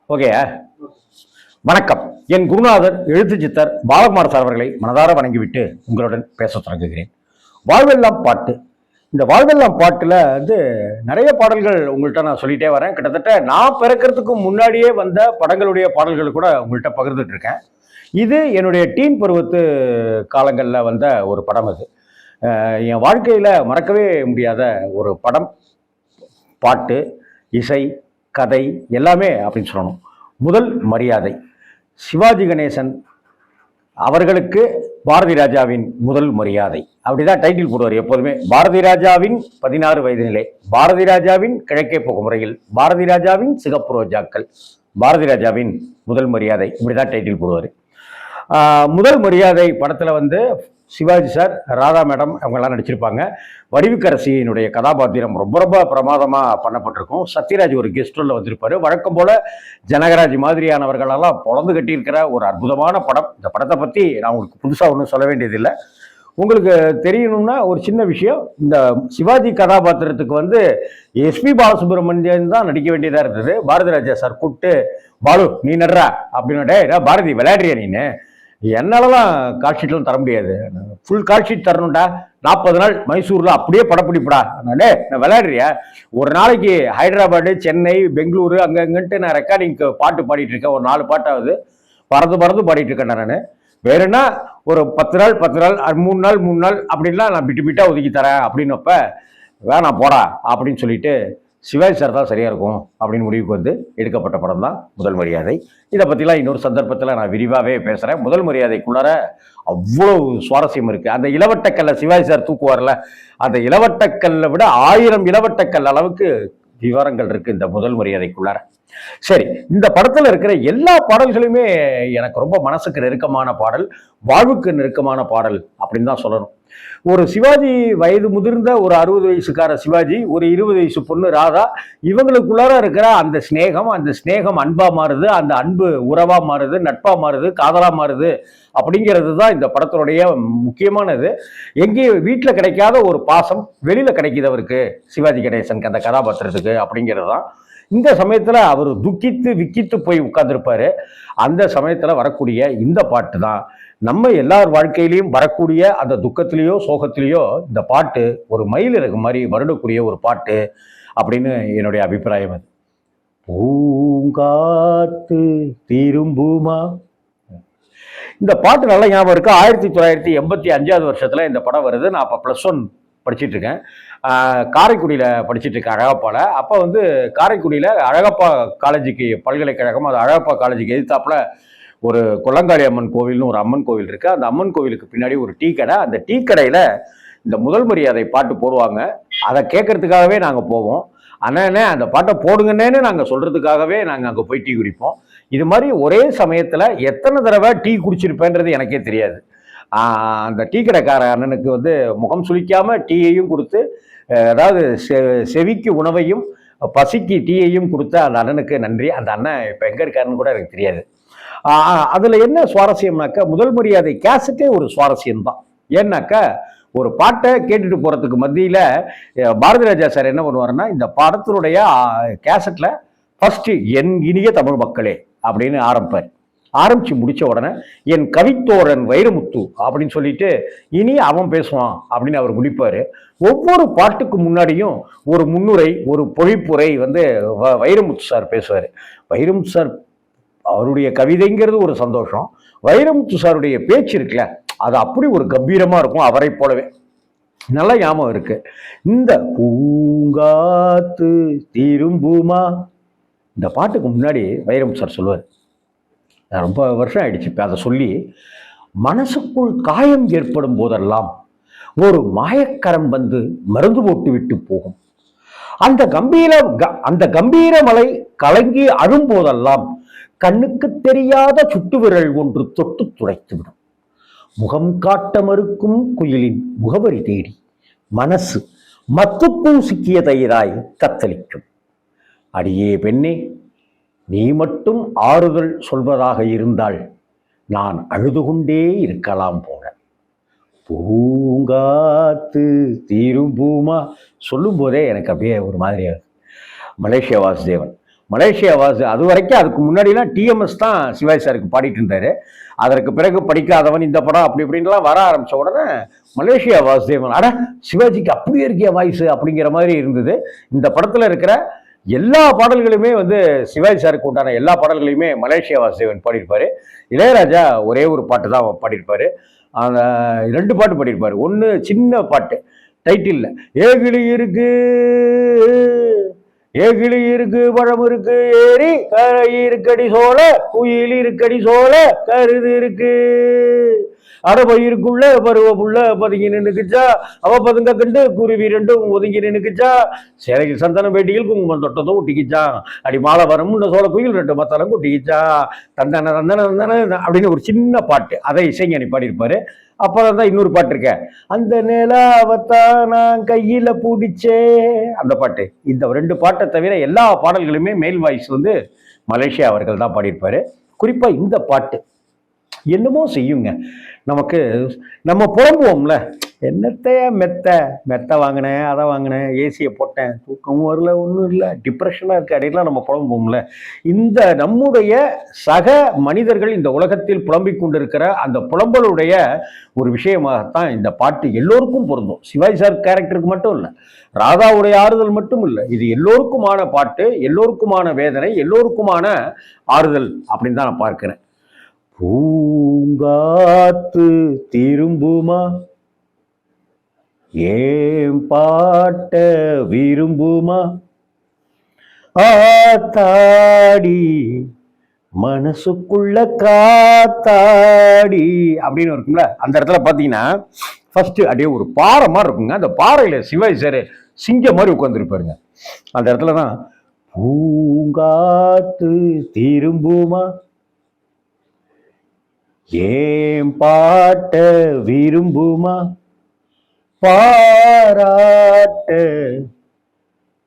Okay. வணக்கம். என் குருநாதர் எழுத்து சித்தர் பாலகுமார் சார் அவர்களை மனதார வணங்கிவிட்டு உங்களுடன் பேச தொடங்குகிறேன். வாழ்வெல்லாம் பாட்டு. இந்த வாழ்வெல்லாம் பாட்டுல நிறைய பாடல்கள் உங்கள்கிட்ட நான் சொல்லிட்டே வரேன். கிட்டத்தட்ட நான் பிறக்கிறதுக்கு முன்னாடியே வந்த படங்களுடைய பாடல்கள் கூட உங்கள்கிட்ட பகிர்ந்துட்டு இருக்கேன். இது என்னுடைய டீன் பருவத்து காலங்களில் வந்த ஒரு படம். அது என் வாழ்க்கையில் மறக்கவே முடியாத ஒரு படம். பாட்டு, இசை, கதை எல்லாமே அப்படின்னு சொல்லணும். முதல் மரியாதை. சிவாஜி கணேசன் அவர்களுக்கு பாரதி ராஜாவின் முதல் மரியாதை அப்படிதான் டைட்டில் போடுவார் எப்போதுமே. பாரதி ராஜாவின் 16 வயது நிலை, பாரதி ராஜாவின் கிழக்கே போகும் முறையில், பாரதி ராஜாவின் சிகப்பு ரோஜாக்கள், பாரதி ராஜாவின் முதல் மரியாதை இப்படிதான் டைட்டில் போடுவார். முதல் மரியாதை படத்தில் சிவாஜி சார், ராதா மேடம் அவங்கெல்லாம் நடிச்சிருப்பாங்க. வடிவுக்கரசியினுடைய கதாபாத்திரம் ரொம்ப ரொம்ப பிரமாதமாக பண்ணப்பட்டிருக்கும். சத்யராஜ் ஒரு கெஸ்ட் ரோலில் வந்திருப்பாரு. வழக்கம் போல ஜனகராஜ் மாதிரியானவர்களெல்லாம் பொழந்து கட்டியிருக்கிற ஒரு அற்புதமான படம். இந்த படத்தை பற்றி நான் உங்களுக்கு புதுசாக ஒன்றும் சொல்ல வேண்டியதில்லை. உங்களுக்கு தெரியணும்னா ஒரு சின்ன விஷயம், இந்த சிவாஜி கதாபாத்திரத்துக்கு எஸ்பி பாலசுப்ரமணியன் தான் நடிக்க வேண்டியதாக இருந்தது. பாரதி ராஜா சார் கூப்பிட்டு, பாலு நீ நடுறா அப்படின்னு, பாரதி விளையாடுறியா நீன்னு, என்னாலலாம் கால்ஷீட்லாம் தர முடியாது, ஃபுல் கால்ஷீட் தரணும்டா, 40 நாள் மைசூரில் அப்படியே படப்பிடிப்படா, நான் விளையாடுறியா, ஒரு நாளைக்கு ஹைதராபாடு, சென்னை, பெங்களூரு அங்கன்ட்டு நான் ரெக்கார்டிங்க்கு பாட்டு பாடிட்டு இருக்கேன். ஒரு 4 பாட்டாவது பறந்து பாடிட்டு இருக்கேன் நான். வேறுனா ஒரு 10 நாள் 3 நாள் அப்படின்லாம் நான் பிட்டா ஒதுக்கி தரேன் அப்படின்னப்ப, வேணாம் போடா அப்படின்னு சொல்லிட்டு சிவாஜி சார் தான் சரியா இருக்கும் அப்படின்னு முடிவுக்கு எடுக்கப்பட்ட படம் தான் முதல் மரியாதை. இதை பற்றிலாம் இன்னொரு சந்தர்ப்பத்தில் நான் விரிவாகவே பேசுகிறேன். முதல் மரியாதைக்குள்ளார அவ்வளோ சுவாரஸ்யம் இருக்குது. அந்த இளவட்டக்கல்லை சிவாஜி சார் தூக்குவார்ல, அந்த இளவட்டக்கல்லை விட 1000 இளவட்டக்கல் அளவுக்கு விவரங்கள் இருக்குது இந்த முதல் மரியாதைக்குள்ளார. சரி, இந்த படத்தில் இருக்கிற எல்லா பாடல்களுமே எனக்கு ரொம்ப மனசுக்கு நெருக்கமான பாடல், வாழ்வுக்கு நெருக்கமான பாடல் அப்படின்னு தான் சொல்லணும். ஒரு சிவாஜி வயது முதிர்ந்த ஒரு 60 வயசுக்கார சிவாஜி, ஒரு 20 வயசு பொண்ணு ராதா, இவங்களுக்குள்ளார இருக்கிற அந்த ஸ்நேகம் அன்பா மாறுது, அந்த அன்பு உறவா மாறுது, நட்பா மாறுது, காதலா மாறுது அப்படிங்கிறது தான் இந்த படத்தினுடைய முக்கியமானது. எங்கேயும் வீட்டில் கிடைக்காத ஒரு பாசம் வெளியில கிடைக்குது அவருக்கு, சிவாஜி கணேசனுக்கு அந்த கதாபாத்திரத்துக்கு அப்படிங்கிறது தான். இந்த சமயத்துல அவர் விக்கித்து போய் உட்கார்ந்துருப்பாரு. அந்த சமயத்துல வரக்கூடிய இந்த பாட்டு தான் நம்ம எல்லார் வாழ்க்கையிலையும் வரக்கூடிய அந்த துக்கத்திலேயோ சோகத்திலேயோ இந்த பாட்டு ஒரு மயில் இறகு மாதிரி வருடக்கூடிய ஒரு பாட்டு அப்படின்னு என்னுடைய அபிப்பிராயம். அது பூங்காத்து திரும்புமா. இந்த பாட்டு நல்லா ஞாபகம் இருக்கு. 1985 வருஷத்துல இந்த படம் வருது. நான் அப்ப +1 படிச்சுட்டு இருக்கேன். காரைக்குடியில் படிச்சுட்டு இருக்கேன், அழகப்பால. அப்போ காரைக்குடியில் அழகப்பா காலேஜுக்கு, பல்கலைக்கழகம், அது அழகப்பா காலேஜுக்கு எதிர்த்தாப்புல ஒரு கொல்லங்காளி அம்மன் கோவில்னு ஒரு அம்மன் கோவில் இருக்கு. அந்த அம்மன் கோவிலுக்கு பின்னாடி ஒரு டீ கடை. அந்த டீ கடையில் இந்த முதல் மரியாதை பாட்டு போடுவாங்க. அதை கேட்கறதுக்காகவே நாங்கள் போவோம். அண்ணே அந்த பாட்டை போடுங்கன்னேன்னு நாங்கள் சொல்றதுக்காகவே நாங்கள் அங்கே போய் டீ குடிப்போம். இது மாதிரி ஒரே சமயத்தில் எத்தனை தடவை டீ குடிச்சிருப்பேன்றது எனக்கே தெரியாது. அந்த டீ கடைக்கார அண்ணனுக்கு முகம் சுளிக்காம டீயையும் கொடுத்து, அதாவது செவிக்கு உணவையும் பசிக்கு டீயையும் கொடுத்த அந்த அண்ணனுக்கு நன்றி. அந்த அண்ணன் இப்போ எங்கே இருக்காருன்னு கூட எனக்கு தெரியாது. அதில் என்ன சுவாரஸ்யம்னாக்கா, முதல் மரியாதை கேசட்டே ஒரு சுவாரஸ்யம் தான். ஏன்னாக்கா, ஒரு பாட்டை கேட்டுட்டு போகிறதுக்கு மத்தியில் பாரதி ராஜா சார் என்ன பண்ணுவாருன்னா, இந்த படத்தினுடைய கேசட்டில் ஃபர்ஸ்ட் என் இனிய தமிழ் மக்களே அப்படின்னு ஆரம்பிச்சு முடிச்ச உடனே என் கவித்தோழன் வைரமுத்து அப்படின்னு சொல்லிட்டு இனி அவன் பேசுவான் அப்படின்னு அவர் முடிப்பாரு. ஒவ்வொரு பாட்டுக்கு முன்னாடியும் ஒரு முன்னுரை, ஒரு பொழிப்புரை வைரமுத்து சார் பேசுவார். வைரமுத்து சார் அவருடைய கவிதைங்கிறது ஒரு சந்தோஷம். வைரமுத்து சாருடைய பேச்சு இருக்குல்ல, அது அப்படி ஒரு கம்பீரமா இருக்கும். அவரை போலவே நல்ல ஞாபகம் இருக்கு. இந்த பூங்காத்து திரும்புமா, இந்த பாட்டுக்கு முன்னாடி வைரமுத்து சார் சொல்லுவார், ரொம்ப வருஷம் ஆயிடுச்சு இப்போ அதை சொல்லி, மனசுக்குள் காயம் ஏற்படும் போதெல்லாம் ஒரு மாயக்கரம் மருந்து போட்டு விட்டு போகும். அந்த கம்பீர மலை கலங்கி அழும் போதெல்லாம் கண்ணுக்கு தெரியாத சுட்டு விரல் ஒன்று தொட்டு துடைத்துவிடும். முகம் காட்ட மறுக்கும் குயிலின் முகவரி தேடி மனசு மத்துப்பூ சிக்கிய தயிராய் தத்தளிக்கும். அடியே பெண்ணே, நீ மட்டும் ஆறுதல் சொல்வதாக இருந்தால் நான் அழுது கொண்டே இருக்கலாம் போல. பூங்காத்து திரும்புமா சொல்லும் போதே எனக்கு அப்படியே ஒரு மாதிரியா மலேசியா வாசுதேவன். மலேசியா வாசு அது வரைக்கும் அதுக்கு முன்னாடிலாம் டிஎம்எஸ் தான் சிவாஜி சாருக்கு பாடிட்டு இருந்தாரு. அதற்கு பிறகு படிக்காதவன் இந்த படம் அப்படி இப்படின்லாம் வர ஆரம்பிச்ச உடனே மலேசியா வாசுதேவன், அட சிவாஜிக்கு அப்படியே இருக்கிய வாய்ஸ் அப்படிங்கிற மாதிரி இருந்தது. இந்த படத்துல இருக்கிற எல்லா பாடல்களுமே வந்து சிவாஜி சாருக்கு உண்டான எல்லா பாடல்களையுமே மலேசியா வாசுதேவன் பாடியிருப்பாரு. இளையராஜா ஒரே ஒரு பாட்டு தான் பாடியிருப்பாரு. அந்த 2 பாட்டு பாடியிருப்பாரு. ஒன்று சின்ன பாட்டு டைட்டில் ஏகிளி இருக்கு ஏகிளி இருக்கு பழம் இருக்கு ஏரி கரை இருக்கடி சோழ குயில் இருக்கடி சோழ கருது இருக்கு அடபயிருக்குள்ள பருவப்புள்ள பதுங்கி நின்னுக்குச்சா அவ பதுங்க கண்டு குருவி ரெண்டும் ஒதுங்கி நின்னுக்குச்சா சேலையில் சந்தன பேட்டியில் குங்குமம் தொட்டதும் ஒட்டிக்கிச்சா அடி மாலை வரும் சோழ குயில் 2 மத்தாலும் ஒட்டிக்கிச்சா தந்தன தந்தன தந்தன அப்படின்னு ஒரு சின்ன பாட்டு அதை இசைஞானி பாடியிருப்பாரு. அப்புறம் தான் இன்னொரு பாட்டு இருக்க அந்த நிலாவத்தான் நான் கையில பூடிச்சே அந்த பாட்டு. இந்த 2 பாட்டை தவிர எல்லா பாடல்களுமே மேல் வாய்ஸ் வந்து மலேசியா அவர்கள் தான் பாடியிருப்பாரு. குறிப்பா இந்த பாட்டு என்னமோ செய்யுங்க நமக்கு. நம்ம புலம்புவோம்ல, என்னத்தைய மெத்த வாங்கினேன் அதை வாங்கினேன் ஏசியை போட்டேன் தூக்கமும் வரல ஒன்றும் இல்லை டிப்ரெஷனாக இருக்கு அப்படின்லாம் நம்ம புலம்புவோம்ல. இந்த நம்முடைய சக மனிதர்கள் இந்த உலகத்தில் புலம்பிக் கொண்டிருக்கிற அந்த புலம்பலுடைய ஒரு விஷயமாகத்தான் இந்த பாட்டு எல்லோருக்கும் பொருந்தும். சிவாஜி சார் கேரக்டருக்கு மட்டும் இல்லை, ராதாவுடைய ஆறுதல் மட்டும் இல்லை, இது எல்லோருக்குமான பாட்டு, எல்லோருக்குமான வேதனை, எல்லோருக்குமான ஆறுதல் அப்படின்னு தான் நான் பார்க்கிறேன். பூங்காத்து திரும்புமா ஏன் பாட்ட விரும்புமா ஆத்தாடி மனசுக்குள்ள காத்தாடி அப்படின்னு இருக்கும்ல. அந்த இடத்துல பாத்தீங்கன்னா ஃபர்ஸ்ட் அப்படியே ஒரு பாறை மாதிரி இருக்குங்க. அந்த பாறையில சிவாஜி சார் சிங்க மாதிரி உட்கார்ந்துருப்பாருங்க. அந்த இடத்துலதான் பூங்காத்து திரும்புமா ஏன் பாட்ட விரும்புமா பாராட்ட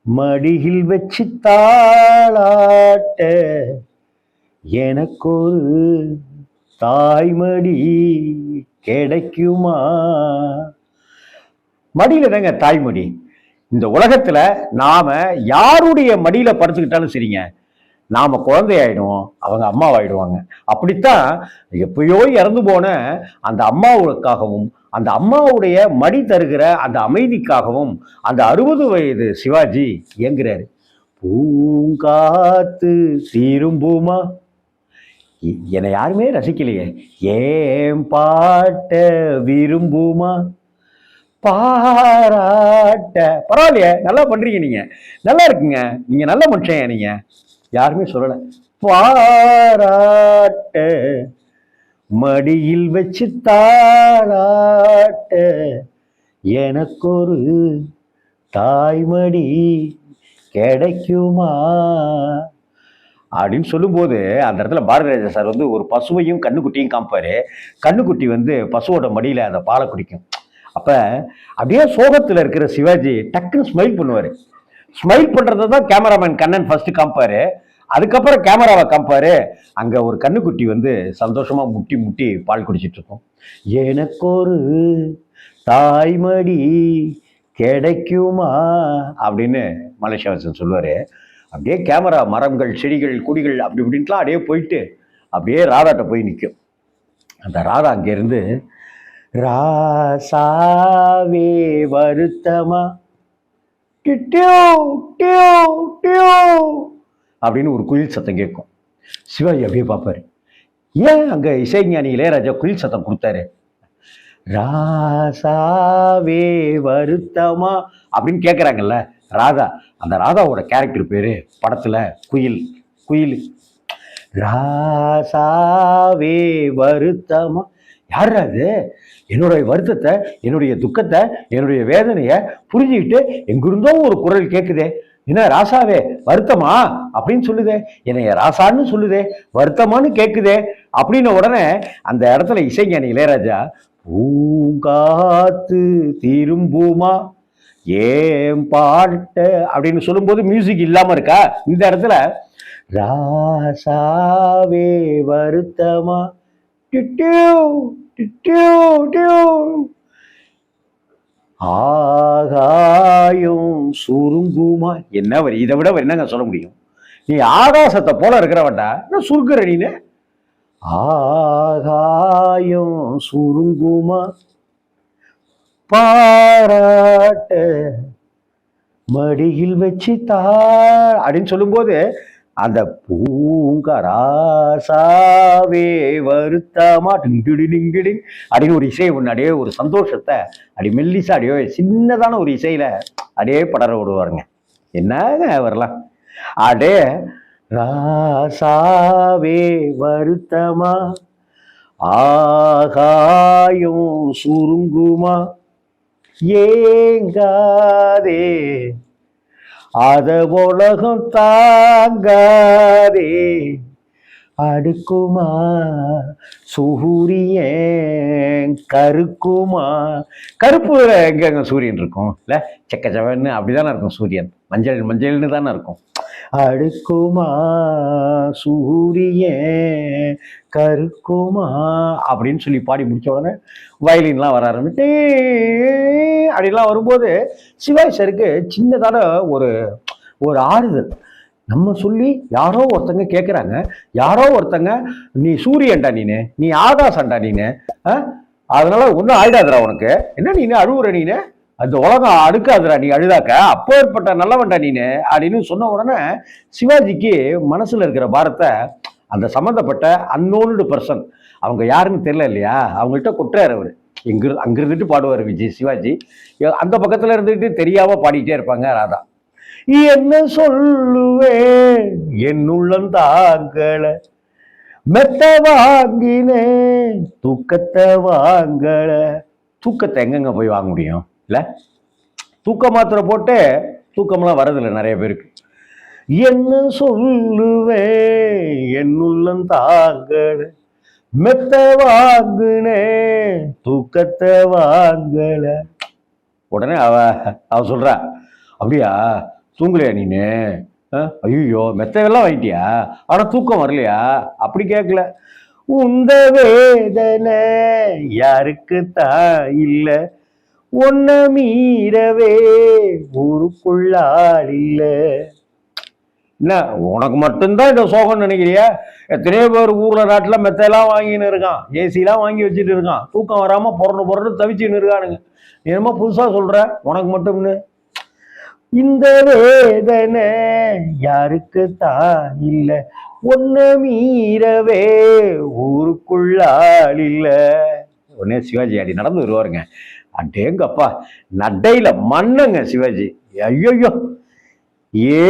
மடியில் வச்சு தாளாட்ட எனக்கொரு தாய்மடி கிடைக்குமா. மடியில தாங்க தாய்மடி. இந்த உலகத்துல நாம யாருடைய மடியில படுத்துக்கிட்டாலும் சரிங்க, நாம குழந்தையாயிடுவோம், அவங்க அம்மாவாயிடுவாங்க. அப்படித்தான் எப்பயோ இறந்து போன அந்த அம்மாவுக்காகவும் அந்த அம்மாவுடைய மடி தருகிற அந்த அமைதிக்காகவும் அந்த 60 வயது சிவாஜி இயங்குறாரு. பூங்காத்து திரும்புமா என்னை யாருமே ரசிக்கலையே ஏன் பாட்ட விரும்புமா பாராட்ட பரவாயில்லையே நல்லா பண்றீங்க, நீங்க நல்லா இருக்குங்க, நீங்க நல்ல மனுஷன், நீங்க யாருமே சொல்லல. பாராட்ட மடியில் வச்சு தாளாட்ட எனக்கொரு தாய்மடி கிடைக்குமா அப்படின்னு சொல்லும்போது அந்த இடத்துல பாரதிராஜா சார் வந்து ஒரு பசுவையும் கண்ணுக்குட்டியும் காமிப்பாரு. கண்ணுக்குட்டி வந்து பசுவோட மடியில அந்த பாலை குடிக்கும். அப்ப அப்படியே சோகத்துல இருக்கிற சிவாஜி டக்குன்னு ஸ்மைல் பண்ணுவாரு. ஸ்மைல் பண்றதை தான் கேமராமேன் கண்ணன் ஃபர்ஸ்ட் காமிப்பாரு. அதுக்கப்புறம் கேமராவை காமிப்பாரு. அங்க ஒரு கண்ணுக்குட்டி வந்து சந்தோஷமா முட்டி முட்டி பால் குடிச்சிட்டு இருக்கும். எனக்கொரு தாய்மடி கிடைக்குமா அப்படின்னு மலேசியாவாசன் சொல்லுவாரு. அப்படியே கேமரா மரங்கள் செடிகள் கொடிகள் அப்படி இப்படின்ட்டுலாம் அப்படியே போயிட்டு அப்படியே ராதாட்ட போய் நிற்கும். அந்த ராதா அங்கிருந்து ராசாவே வருத்தமா அப்படின்னு ஒரு குயில் சத்தம் கேட்கும். சிவாஜி அப்படியே பார்ப்பாரு, ஏன் அங்க இசைஞானி இளையராஜா குயில் சத்தம் கொடுத்தாரு? ராசாவே வருத்தமா அப்படின்னு கேட்குறாங்கல்ல ராதா. அந்த ராதாவோட கேரக்டர் பேரு படத்துல குயில். குயில் ராசாவே வருத்தமா யார் அது? என்னுடைய வருத்தத்தை, என்னுடைய துக்கத்தை, என்னுடைய வேதனையை புரிஞ்சுக்கிட்டு எங்கிருந்தோ ஒரு குரல் கேட்குதே, என்ன ராசாவே வருத்தமா அப்படின்னு சொல்லுதே, என்னைய ராசான்னு சொல்லுதே, வருத்தமானு கேட்குதே அப்படின்னு உடனே அந்த இடத்துல இசைஞானி இளையராஜா பூங்காத்து திரும்புமா ஏன் பாட்ட அப்படின்னு சொல்லும்போது மியூசிக் இல்லாம இருக்கா? இந்த இடத்துல ராசாவே வருத்தமா ஆகாயும் சுருங்குமா. என்ன வரி, இதை விட என்னங்க சொல்ல முடியும்? நீ ஆகாசத்தை போல இருக்கிறவன்டா, என்ன சுருக்குற நீனு? ஆகாயம் சுருங்குமா பாராட்ட மடியில் வச்சு அப்படின்னு சொல்லும்போது அந்த பூங்கராசாவே வருத்தமா டிங்கிடிங்கிடிங் அப்படின்னு ஒரு இசை ஒன்று அப்படியே ஒரு சந்தோஷத்தை அப்படி மெல்லிசா அப்படியே சின்னதான ஒரு இசையில அப்படியே படர விடுவாருங்க. என்னங்க வரலாம் அடே ராசாவே வருத்தமா ஆகாயம் சுருங்குமா ஏங்காதே அத உலகம் தாங்காதே அடுக்குமா சூரியன் கருக்குமா. கருப்பு எங்க சூரியன் இருக்கும் இல்ல, செக்கச்சவன்னு அப்படிதானே இருக்கும் சூரியன், மஞ்சள் மஞ்சள்னு தானே இருக்கும். அடுக்குமா சூரியன் கருக்குமா அப்படின்னு சொல்லி பாடி முடிச்ச உடனே வயலின்லாம் வர ஆரம்பிச்சு அப்படின்லாம் வரும்போது சிவாஜி சாருக்கு சின்னதான ஒரு ஒரு ஆறுதல். நம்ம சொல்லி யாரோ ஒருத்தங்க கேட்குறாங்க, யாரோ ஒருத்தங்க நீ சூரியன்டா நீனு, நீ ஆகாசம்டா நீனு, அதனால ஒன்றும் ஆயிடாதுடா உனக்கு, என்ன நீனு அழுவுற நீனு, அந்த உலகம் அடுக்காதுடா நீ அழுதாக்க, அப்போ ஏற்பட்ட நல்லவன்டா நீனு அப்படின்னு சொன்ன உடனே சிவாஜிக்கு மனசுல இருக்கிற பாரத்தை அந்த சம்மந்தப்பட்ட அன்னோன்டு பர்சன், அவங்க யாருன்னு தெரியல இல்லையா, அவங்கள்ட்ட கொட்டுறாரு அவர். அங்க இருந்துட்டு பாடுவார் விஜய் சிவாஜி, அந்த பக்கத்துல இருந்துட்டு தெரியாம பாடிட்டே இருப்பாங்க ராதா. என்ன சொல்லுவேன் என்னுள்ளம் தாங்கல, மெத்த வாங்கினேன் தூக்கத்தை வாங்கல. தூக்கத்தை எங்கெங்க போய் வாங்க முடியும் இல்ல, தூக்க மாத்திரை போட்டு தூக்கம்லாம் வரதில்லை நிறைய பேருக்கு. என்ன சொல்லுவேன் என்னுள்ளம் தாங்கல, மெத்த வாங்கினேன் தூக்கத்தை வாங்கல. உடனே அவ சொல்றா, அப்படியா தூங்கலையா நீனு, ஐயோ மெத்தையெல்லாம் வாங்கிட்டியா, ஆனா தூக்கம் வரலையா? அப்படி கேட்கல. உந்த வேதனை யாருக்கு தான் இல்ல, ஒன்ன மீறவே ஊருக்குள்ளாள் இல்ல. என்ன உனக்கு மட்டும்தான் இந்த சோகம் நினைக்கிறியா? எத்தனையோ பேர் ஊர்ல நாட்டுல மெத்தையெல்லாம் வாங்கின்னு இருக்கான், ஏசிலாம் வாங்கி வச்சுட்டு இருக்கான், தூக்கம் வராம பொறன்னு தவிச்சுன்னு இருக்கானுங்க. நீ என்னமோ புதுசா சொல்ற உனக்கு மட்டும்னு. இந்த வேதனை யாருக்கு தான் இல்ல, ஒன்ன மீறவே ஊருக்குள்ளாள் இல்ல. உடனே சிவாஜி அடி நடந்து வருவாருங்க. அடேங்கப்பா, நடையில மன்னங்க சிவாஜி. ஐயோ,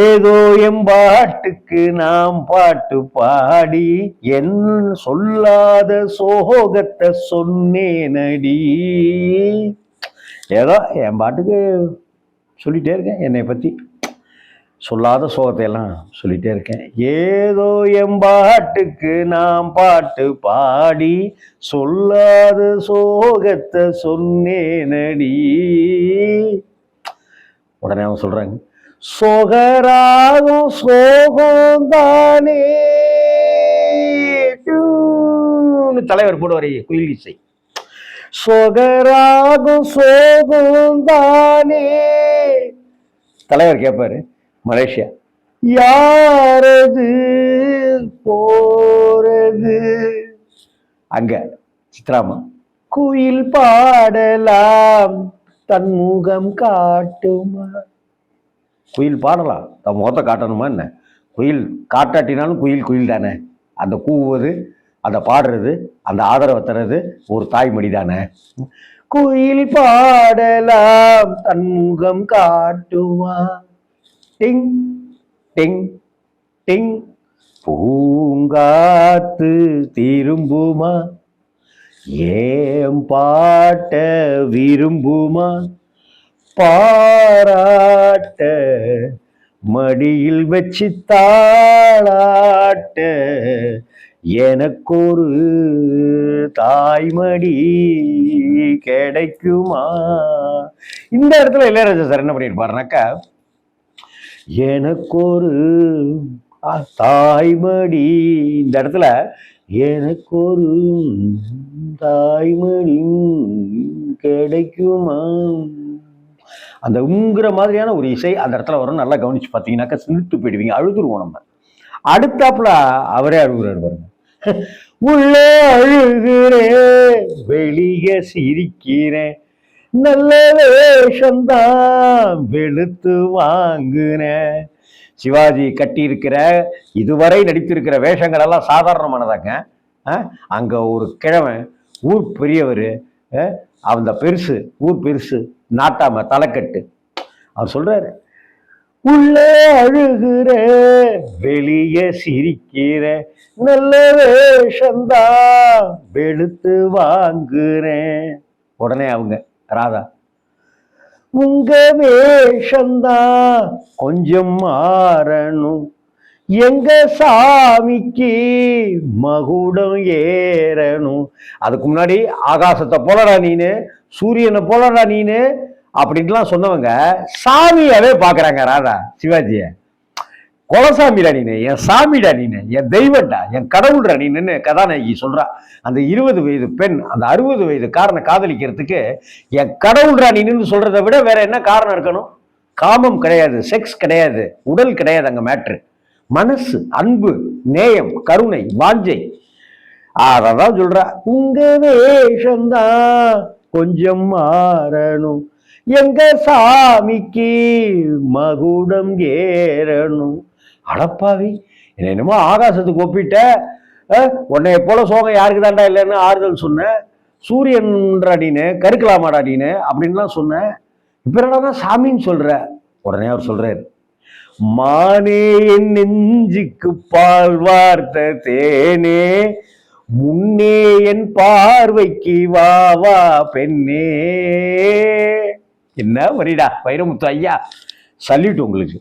ஏதோ எம்பாட்டுக்கு நாம் பாட்டு பாடி என் சொல்லாத சோகத்தை சொன்னேனடி. ஏதோ என் பாட்டுக்கு சொல்லிட்டே இருக்கேன், என்னை பற்றி சொல்லாத சோகத்தை எல்லாம் சொல்லிட்டே இருக்கேன். ஏதோ எம்பாட்டுக்கு நாம் பாட்டு பாடி சொல்லாத சோகத்தை சொன்னேனடி. உடனே அவன் சொல்றாங்க, சோகராகும் சோகம் தானே தலைவர் போடுவார் குயில் இசை. சோகராகும் சோகம் தானே தலைவர் கேட்பாரு மலேசியா, யாரது போறது? அங்க சித்ராமா, குயில் பாடலாம் தன் முகம் காட்டுமா. குயில் பாடலாம், தன் முகத்தை காட்டணுமா என்ன? குயில் காட்டாட்டினாலும் குயில் குயில் தானே, அந்த கூவுவது, அந்த பாடுறது, அந்த ஆதரவை தர்றது ஒரு தாய்மொழி தானே. குயில் பாடலாம் தன் முகம் காட்டுமா, டிங் டிங் டிங் பூங்காத்து திரும்புமா, ஏன் பாட்ட விரும்புமா, பாராட்ட மடியில் வச்சு தாளாட்ட எனக்கொரு தாய்மடி கிடைக்குமா. இந்த இடத்துல இளையராஜா சார் என்ன பண்ணியிருப்பாருனாக்கா, எனக்கொரு தாய்மடி, இந்த இடத்துல எனக்கொரு தாய்மடி கிடைக்குமா அந்த உங்கிற மாதிரியான ஒரு இசை அந்த இடத்துல வரும். நல்லா கவனிச்சு பார்த்தீங்கன்னாக்கா சிரித்து போயிடுவீங்க, அழுதுருவோம் நம்ம. அடுத்தாப்புல அவரே அழுகுறாரு பாருங்க. உள்ளே அழுகிறேன் வெளியே சிரிக்கிறேன், நல்ல வேஷம்தான் வெளுத்து வாங்குனேன். சிவாஜி கட்டி இருக்கிற இதுவரை நடித்திருக்கிற வேஷங்கள் எல்லாம் சாதாரணமானதாங்க. அங்க ஒரு கிழவன், ஊர் பெரியவர், அந்த பெருசு, ஊர் பெருசு, நாட்டாம தலைக்கட்டு, அவர் சொல்றாரு, உள்ளே அழுகிற வெளியே சிரிக்கிற, நல்ல வேஷம்தான் வெளுத்து வாங்குறேன். உடனே அவங்க ராதா, உங்க வேஷம்தான் கொஞ்சம் மாறணும், எங்க சாமிக்கு மகுடம் ஏறணும். அதுக்கு முன்னாடி ஆகாசத்தை போலடா நீனு, சூரியனை போலடா நீனு அப்படின்ட்டுலாம் சொன்னவங்க சாமியாவே பாக்குறாங்க ராதா சிவாஜிய. குலசாமிடா நீனு, என் சாமிடா நீனு, என் தெய்வம்டா, என் கடவுள்டா நீன்னு கதாநாயகி சொல்றா. அந்த 20 வயது பெண் அந்த 60 வயது காரனை காதலிக்கிறதுக்கு என் கடவுள்டா நீன்னு சொல்றதை விட வேற என்ன காரணம் இருக்கணும்? காமம் கிடையாது, செக்ஸ் கிடையாது, உடல் கிடையாது, அங்க மேட்ரு மனசு, அன்பு, நேயம், கருணை, வாஞ்சை. அதான் சொல்றா, உங்க வேஷம்தான் கொஞ்சம் மாறணும், எங்க சாமிக்கு மகுடம் ஏறணும். அடப்பாவி, என்னமோ ஆகாசத்துக்கு ஒப்பிட்ட, உன்னைய போல சோகம் யாருக்கு தாண்டா இல்லைன்னு ஆறுதல் சொன்ன, சூரியன்ற நீனு, கருக்கலாமாடா நீனு அப்படின்லாம் சொன்ன, இப்ப என்னடா சாமின்னு சொல்ற. உடனே அவர் சொல்றாரு, மானே என் நெஞ்சுக்கு பால் வார்த்த தேனே, முன்னே என் பார்வைக்கு வா வா பெண்ணே. என்ன வரிடா வைரமுத்து ஐயா, சல்யூட் உங்களுக்கு.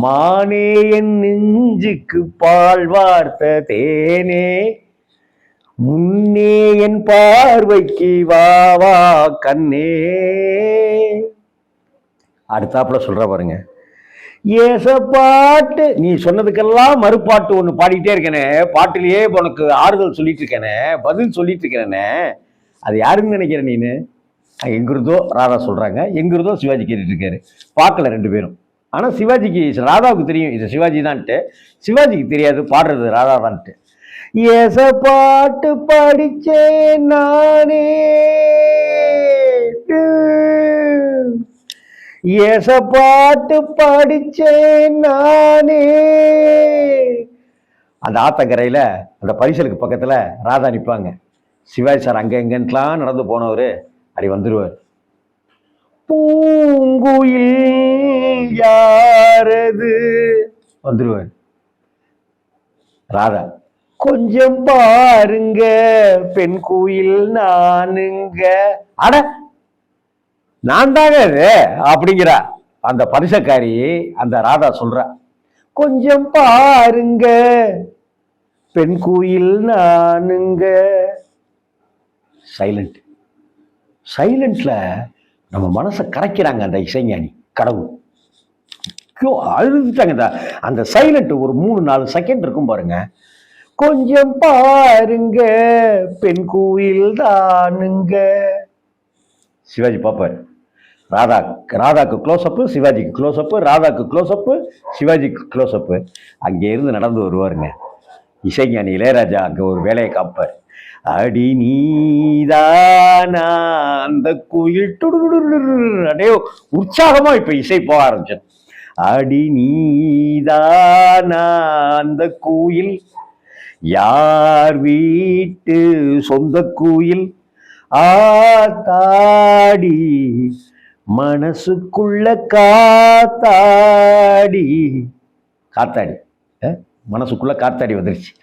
மானே என் நெஞ்சுக்கு பால் வார்த்த தேனே, முன்னே என் பார்வைக்கு வா வா கண்ணே. அடுத்தாப்புல சொல்ற பாருங்க, ஏச பாட்டு நீ சொன்னதுக்கெல்லாம் மறுபாட்டு ஒண்ணு பாடிட்டே இருக்கேனே, பாட்டிலேயே உனக்கு ஆறுதல் சொல்லிட்டு இருக்கேனே, பதில் சொல்லிட்டு இருக்கிறேனே, அது யாருன்னு நினைக்கிற நீனு? எங்கிருந்தோ ராதா சொல்றாங்க, எங்கிருந்தோ சிவாஜி கேட்டுட்டு இருக்காரு. பார்க்கல ரெண்டு பேரும். ஆனா சிவாஜிக்கு, ராதாவுக்கு தெரியும் இது சிவாஜி தான்ட்டு, சிவாஜிக்கு தெரியாது பாடுறது ராதா தான்ட்டு. ஏச பாட்டு படிச்சேன் நானே, ஏச பாட்டு படிச்சேன் நானே. அந்த ஆத்தங்கரையில அந்த பரிசலுக்கு பக்கத்துல ராதா நிற்பாங்க. சிவாஜி சார் அங்க எங்கன்னுலாம் நடந்து போனவரு அப்படி வந்துருவார். பூங்குயில் யாரது வந்துருவார். ராதா, கொஞ்சம் பாருங்க பெண் கோயில் நானுங்க. அட நான் தாங்க அது அப்படிங்கிறா அந்த பரிசக்காரி. அந்த ராதா சொல்றா, கொஞ்சம் பாருங்க பெண் கோயில் நானுங்க. சைலண்ட். சைலண்ட்ல நம்ம மனசை கரைக்கிறாங்க அந்த இசைஞானி கடவுள். அழுதுட்டாங்க. அந்த சைலண்ட் ஒரு 3-4 செகண்ட் இருக்கும் பாருங்க. கொஞ்சம் பாருங்க பெண் கோயில் தானுங்க. சிவாஜி பாப்பாரு. ராதாக்கு க்ளோஸ் அப்பு, சிவாஜிக்கு க்ளோஸ் அப்பு, ராதாக்கு க்ளோஸ் அப்பு, சிவாஜிக்கு க்ளோஸ் அப்பு. அங்கே இருந்து நடந்து வருவாருங்க இசைஞானி இளையராஜா. அங்கே ஒரு வேலையை காப்பார். அடி நீதானா அந்த குயில் அடே உற்சாகமா இப்ப இசை போக ஆரம்பிச்சது. அடி நீதானா அந்த கோயில், யார் வீட்டு சொந்த கோயில், ஆத்தாடி மனசுக்குள்ள காத்தாடி. காத்தாடி மனசுக்குள்ள காத்தாடி வந்துருச்சு.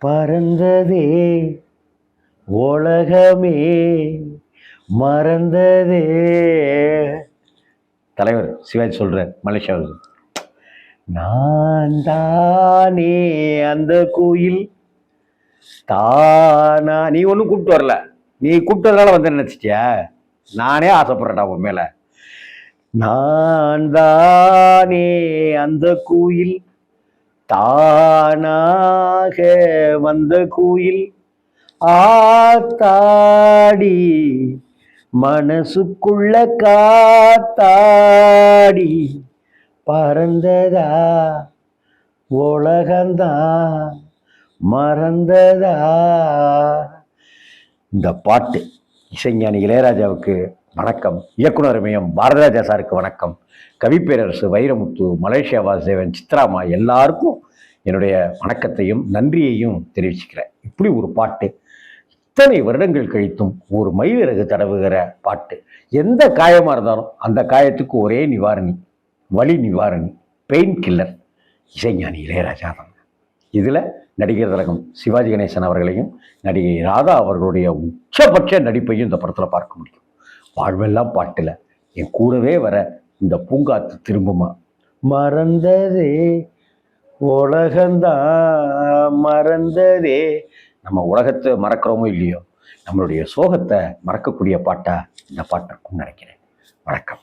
பறந்ததே உலகமே மறந்ததே. தலைவர் சிவாஜி சொல்றார் மலேசியாவில், நான் தானே அந்த கோயில் தானா. நீ ஒன்றும் கூப்பிட்டு வரல, நீ கூப்பிட்டதுனால வந்து நினைச்சிட்டியா? நானே ஆசைப்படுறேன்டா உன் மேல. நான் தானே அந்த கோயில், தானாக வந்த கோயில், ஆத்தாடி மனசுக்குள்ள காத்தாடி பறந்ததா உலகந்தான் மறந்ததா. இந்த பாட்டு இசைஞானி இளையராஜாவுக்கு வணக்கம், இயக்குனர் மையம் பாரதிராஜா சாருக்கு வணக்கம், கவிப்பேரரசு வைரமுத்து, மலேசியா வாசுதேவன், சித்ராமா எல்லாருக்கும் என்னுடைய வணக்கத்தையும் நன்றியையும் தெரிவிச்சுக்கிறேன். இப்படி ஒரு பாட்டு இத்தனை வருடங்கள் கழித்தும் ஒரு மயிலிறகு தடவுகிற பாட்டு. எந்த காயமாக இருந்தாலும் அந்த காயத்துக்கு ஒரே நிவாரணி, வலி நிவாரணி, பெயின் கில்லர் இசைஞானி இளையராஜா தான். இதில் நடிகர் திலகம் சிவாஜி கணேசன் அவர்களையும் நடிகை ராதா அவர்களுடைய உச்சபட்ச நடிப்பையும் இந்த படத்தில் பார்க்க முடியும். வாழ்வெல்லாம் பாட்டில் என் கூடவே வர இந்த பூங்காத்து திரும்புமா, மறந்ததே உலகந்தான் மறந்ததே. நம்ம உலகத்தை மறக்கிறோமோ இல்லையோ, நம்மளுடைய சோகத்தை மறக்கக்கூடிய பாட்டா இந்த பாட்டு இருக்கும்னு நினைக்கிறேன். வணக்கம்.